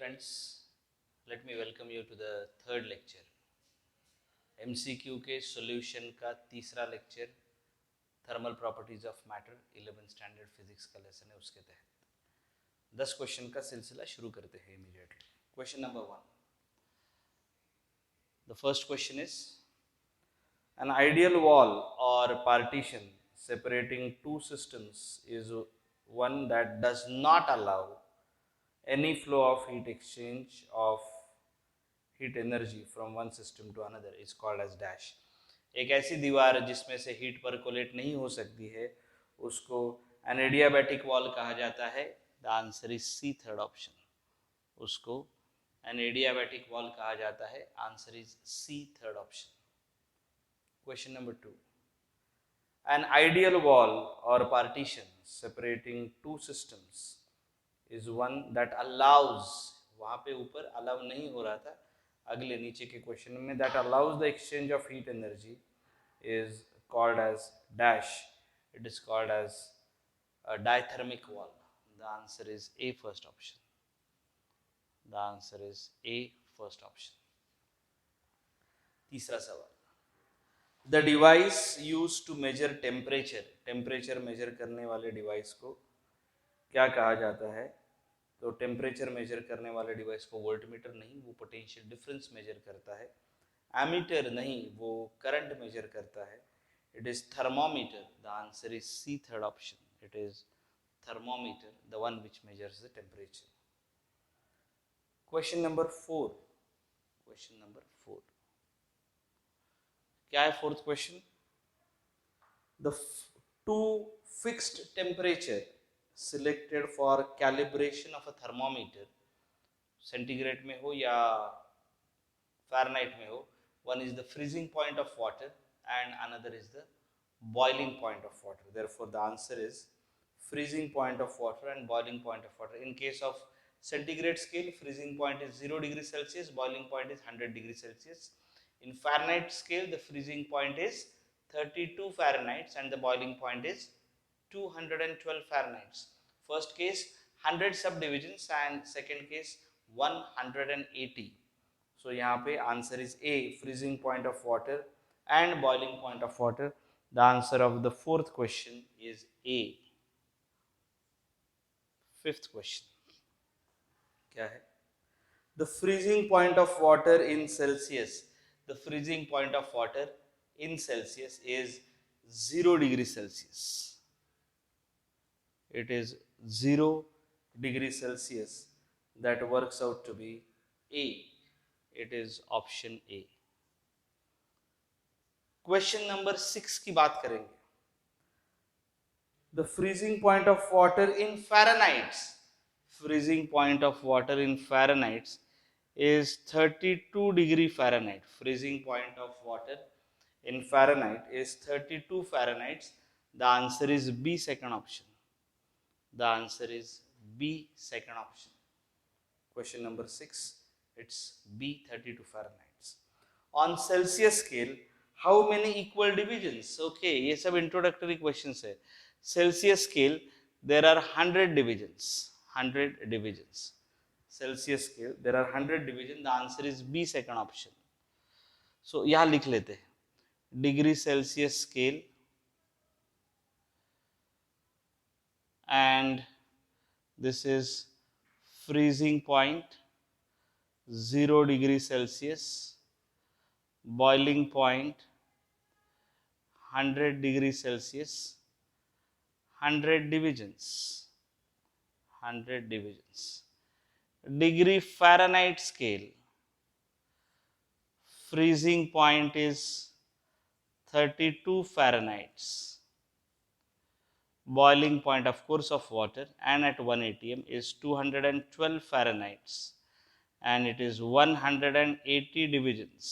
friends, let me welcome you to the third lecture. MCQ के solution का तीसरा lecture thermal properties of matter 11th standard physics का lesson है। उसके तहत 10 क्वेश्चन का सिलसिला शुरू करते हैं immediately. Question number 1, the first question is an ideal wall or partition separating two systems is one that does not allow any flow of heat exchange of heat energy from one system to another is called as dash. एक ऐसी दीवार जिसमें से heat percolate नहीं हो सकती है उसको एन एडियाबैटिक वॉल कहा जाता है। The answer is C, third option. उसको एन एडियाबैटिक वॉल कहा जाता है। Answer is C, third option. Question number 2. An ideal wall or partition separating two systems is one that allows, वहाँ पे ऊपर allow नहीं हो रहा था, अगले नीचे के क्वेश्चन में, that allows the exchange of heat energy is called as dash. It is called as a diathermic wall. The answer is A, first option. The answer is A, first option. तीसरा सवाल, the device use to measure temperature, temperature measure करने वाले device को क्या कहा जाता है? तो टेम्परेचर मेजर करने वाले डिवाइस को वोल्टमीटर नहीं, वो पोटेंशियल डिफरेंस मेजर करता है। एमीटर नहीं, वो करंट मेजर करता है। It is thermometer. The answer is C, third option. It is thermometer, the one which measures the temperature. Question number 4, question number 4 क्या है? Fourth question, the two fixed temperature selected for calibration of a thermometer, centigrade में हो या Fahrenheit में हो, one is the freezing point of water and another is the boiling point of water. Therefore the answer is freezing point of water and boiling point of water. In case of centigrade scale, freezing point is 0 degree Celsius, boiling point is 100 degree Celsius. In Fahrenheit scale, the freezing point is 32 Fahrenheit and the boiling point is 212 Fahrenheit. First case 100 subdivisions and second case 180. So यहाँ पे answer is A, freezing point of water and boiling point of water. The answer of the fourth question is A. Fifth question क्या है? The freezing point of water in Celsius, the freezing point of water in Celsius is 0 degree Celsius. It is 0 degree Celsius. That works out to be A. It is option A. Question number 6 की बात करेंगे। The freezing point of water in Fahrenheit, freezing point of water in Fahrenheit is 32 degree Fahrenheit. Freezing point of water in Fahrenheit is 32 Fahrenheit. The answer is B, second option. The answer is B, second option. Question number 6, it's B, 32 Fahrenheit. On Celsius scale, how many equal divisions? Okay, ये सब introductory questions है। Celsius scale, there are 100 divisions. 100 divisions. Celsius scale, there are 100 divisions. The answer is B, second option. So यहाँ लिख लेते हैं, degree Celsius scale and this is freezing point 0 degree Celsius, boiling point 100 degree Celsius, 100 divisions. 100 divisions. Degree Fahrenheit scale, freezing point is 32 Fahrenheit, boiling point of course of water and at 1 atm is 212 Fahrenheit and it is 180 divisions.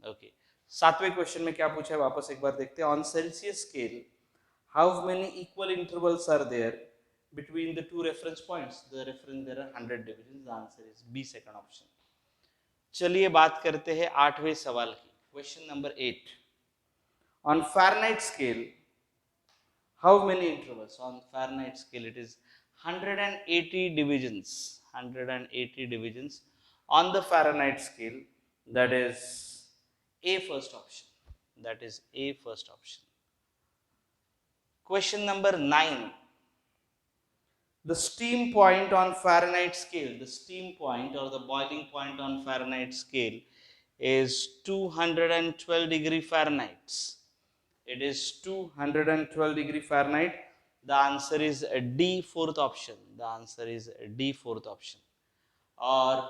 Okay, सातवें question में क्या पूछा है वापस एक बार देखते हैं। On Celsius scale, how many equal intervals are there between the two reference points? The reference, there are 100 divisions. The answer is B, second option. चलिए बात करते हैं 8वें सवाल की। Question number 8, on Fahrenheit scale, how many intervals? On Fahrenheit scale, it is 180 divisions, 180 divisions on the Fahrenheit scale. That is A, first option. That is A, first option. Question number 9. The steam point on Fahrenheit scale, the steam point or the boiling point on Fahrenheit scale is 212 degree Fahrenheit. It is 212 degree Fahrenheit. The answer is D, fourth option. The answer is D, fourth option. और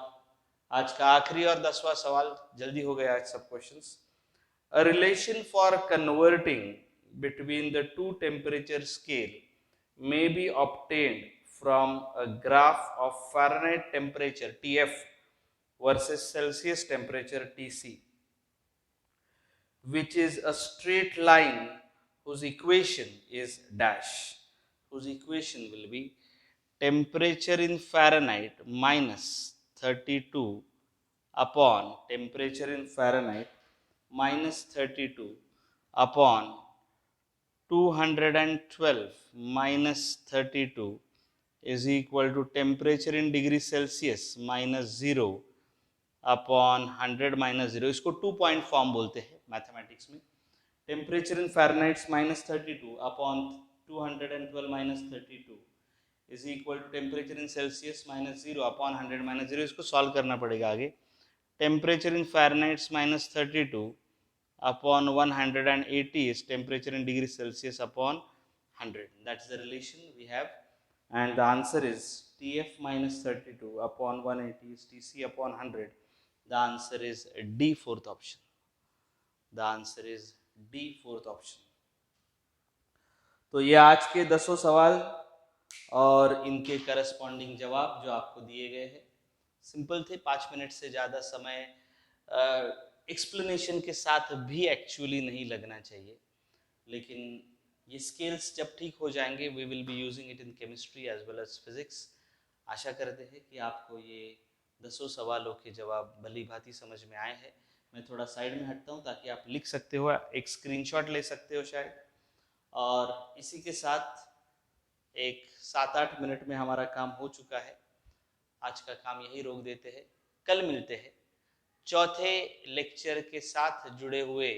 आज का आखिरी और 10वां सवाल, जल्दी हो गया आज सब questions. A relation for converting between the two temperature scale may be obtained from a graph of Fahrenheit temperature TF versus Celsius temperature TC, which is a straight line whose equation is dash. Whose equation will be temperature in Fahrenheit minus 32 upon temperature in Fahrenheit minus 32 upon 212 minus 32 is equal to temperature in degree Celsius minus 0 upon 100 minus 0. इसको 2 point form बोलते हैं mathematics में. Temperature in Fahrenheit minus 32 upon 212 minus 32 is equal to temperature in Celsius minus 0 upon 100 minus 0. इसको solve करना पड़ेगा आगे. Temperature in Fahrenheit minus 32 upon 180 is temperature in degree Celsius upon 100. That's the relation we have, and the answer is TF minus 32 upon 180 is TC upon 100. The answer is D, fourth option. The answer is D, fourth option. तो ये आज के 10 सवाल और इनके corresponding जवाब जो आपको दिए गए हैं. सिंपल थे, 5 मिनट से ज़्यादा समय एक्सप्लेनेशन के साथ भी एक्चुअली नहीं लगना चाहिए. लेकिन ये स्केल्स जब ठीक हो जाएंगे, we will be using it in chemistry as well as physics. आशा करते हैं कि आपको ये 10 सवालों के जवाब भली भांति समझ में आए हैं. मैं थोड़ा साइड में हटता हूँ ताकि आप लिख सकते हो, एक स्क्रीनशॉट ले सकते हो शायद. और इसी के साथ एक 7-8 मिनट में हमारा काम हो चुका है. आज का काम यही रोक देते हैं. कल मिलते हैं चौथे लेक्चर के साथ जुड़े हुए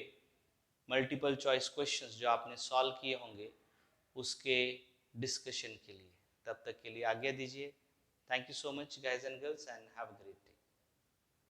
मल्टीपल चॉइस क्वेश्चंस जो आपने सॉल्व किए होंगे उसके डिस्कशन के लिए. तब तक के लिए आज्ञा दीजिए. Thank you so much guys and girls and have a great